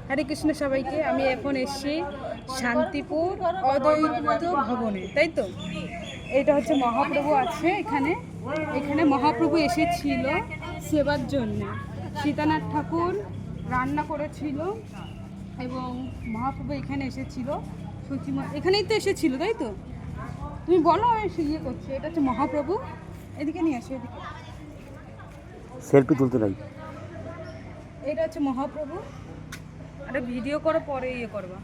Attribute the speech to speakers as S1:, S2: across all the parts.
S1: হরে কৃষ্ণ সবাইকে। আমি এখন এসেছি শান্তিপুর অদ্বৈত ভবনে, তাই তো? এটা হচ্ছে মহাপ্রভু আছে এখানে। এখানে মহাপ্রভু এসেছিল সেবার জন্য। সীতানাথ ঠাকুর রান্না করেছিল এবং মহাপ্রভু এখানে এসেছিল। এখানেই তো এসেছিল, তাই তো? তুমি বলো, আমি ইয়ে করছি। এটা হচ্ছে মহাপ্রভু। এদিকে নিয়ে আসো, এদিকে।
S2: সেলফি তুলতে নাই।
S1: এটা হচ্ছে মহাপ্রভু। একটা ভিডিও করে পরে ইয়ে করবা।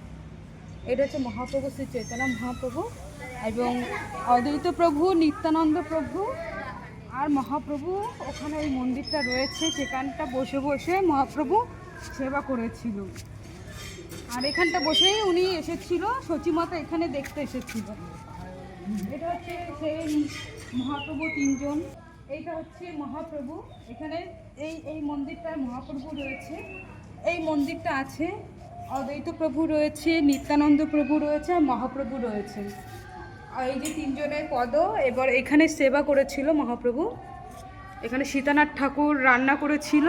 S1: এটা হচ্ছে মহাপ্রভু শ্রী চৈতন্য মহাপ্রভু এবং অদ্বৈত প্রভু, নিত্যানন্দ প্রভু আর মহাপ্রভু। ওখানে ওই মন্দিরটা রয়েছে, সেখানটা বসে বসে মহাপ্রভু সেবা করেছিল। আর এখানটা বসেই উনি এসেছিল, সচিমাতা এখানে দেখতে এসেছিল। এটা হচ্ছে সেই মহাপ্রভু তিনজন। এইটা হচ্ছে মহাপ্রভু। এখানে এই মন্দিরটায় মহাপ্রভু রয়েছে। এই মন্দিরটা আছে, অদ্বৈত প্রভু রয়েছে, নিত্যানন্দ প্রভু রয়েছে আর মহাপ্রভু রয়েছে। আর এই যে তিনজনের পদ এবার এখানে সেবা করেছিল মহাপ্রভু। এখানে সীতানাথ ঠাকুর রান্না করেছিল।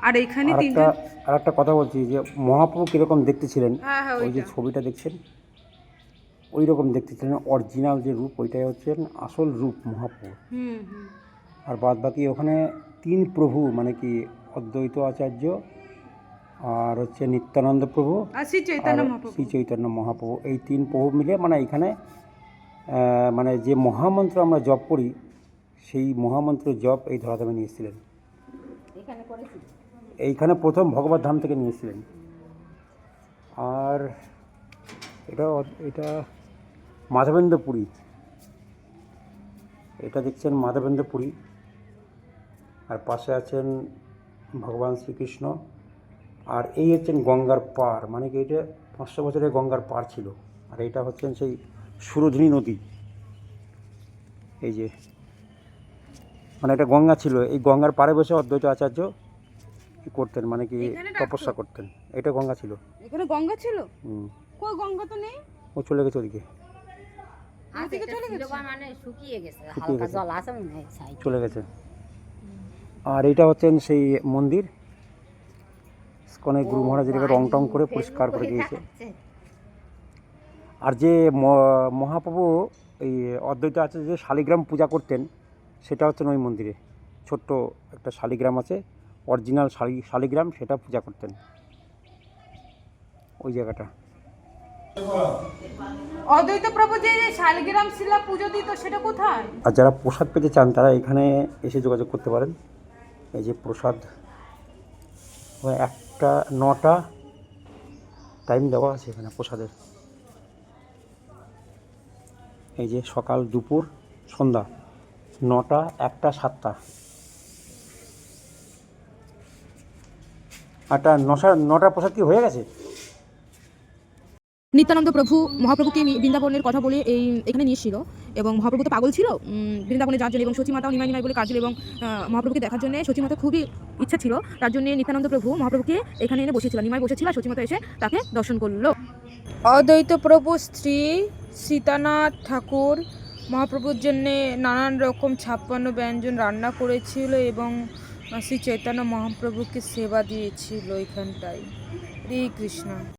S1: আর এখানে তিনজন।
S2: আর একটা কথা বলছি যে মহাপ্রভু কিরকম দেখতে ছিলেন,
S1: হ্যাঁ,
S2: ওই যে ছবিটা দেখছেন ওই রকম দেখতে ছিলেন। অরিজিনাল যে রূপ ওইটাই হচ্ছে আসল রূপ মহাপ্রভু। আর বাদ বাকি ওখানে তিন প্রভু, মানে কি অদ্বৈত আচার্য আর হচ্ছে নিত্যানন্দ প্রভু
S1: আর শ্রী
S2: চৈতন্য মহাপ্রভু, এই তিন প্রভু মিলে মানে এখানে মানে যে মহামন্ত্র আমরা জপ করি সেই মহামন্ত্র জপ এই ধরাধামে নিয়েছিলেন। এইখানে প্রথম ভগবত ধাম থেকে নিয়েছিলেন। আর এটা মাধবেন্দ্রপুরী। এটা দেখছেন মাধবেন্দ্রপুরী। আর পাশে আছেন ভগবান শ্রীকৃষ্ণ। আর এই হচ্ছেন গঙ্গার পার, মানে কি এটা 500 বছরের গঙ্গার পার ছিল। আর এটা হচ্ছেন সেই সুরধনী নদী। এই যে মানে এটা গঙ্গা ছিল, এই গঙ্গার পাড়ে বসে অদ্বৈত আচার্য কি করতেন, মানে কি তপস্যা করতেন। এটা গঙ্গা ছিল।
S1: এখানে গঙ্গা ছিল? কই গঙ্গা তো নেই।
S2: ও চলে গেছে ওদিকে, চলে গেছে। আর এটা হচ্ছেন সেই মন্দির, ইস্কনের গুরু মহারাজ এটাকে রং টং করে পরিষ্কার করে দিয়েছে। আর যে মহাপ্রভু এই অদ্বৈত আচার্য যে শালিগ্রাম পূজা করতেন সেটা হচ্ছে ওই মন্দিরে। ছোট্ট একটা শালিগ্রাম আছে, অরিজিনাল শালিগ্রাম, সেটা পূজা করতেন ওই জায়গাটা।
S1: অদ্বৈত প্রভু যে শালিগ্রাম শিলা পুজো দিত সেটা কোথায়?
S2: আর যারা প্রসাদ পেতে চান তারা এখানে এসে যোগাযোগ করতে পারেন। এই যে প্রসাদ 1টা 9টা টাইম দেওয়া আছে এখানে প্রসাদের। এই যে সকাল, দুপুর, সন্ধ্যা 9টা, 1টা, 7টা। 9টা প্রসাদ কি হয়ে গেছে?
S3: নিত্যানন্দ প্রভু মহাপ্রভুকে বৃন্দাবনের কথা বলে এখানে নিয়ে এসেছিল এবং মহাপ্রভু তো পাগল ছিল বৃন্দাবনে যাওয়ার জন্য, এবং সচিমাতাও নিমাই নিমাই বলে কাজল, এবং মহাপ্রভুকে দেখার জন্য সচিমাতা খুবই ইচ্ছা ছিল। তার জন্য নিত্যানন্দ প্রভু মহাপ্রভুকে এখানে এনে বসেছিল, নিমাই বসেছিল, আর সচিমাতা এসে তাকে দর্শন করলো।
S1: অদ্বৈত প্রভু স্ত্রী সীতানাথ ঠাকুর মহাপ্রভুর জন্য নানান রকম 56 ব্যঞ্জন রান্না করেছিল এবং শ্রী চৈতন্য মহাপ্রভুকে সেবা দিয়েছিল এখানটায়। হরে কৃষ্ণ।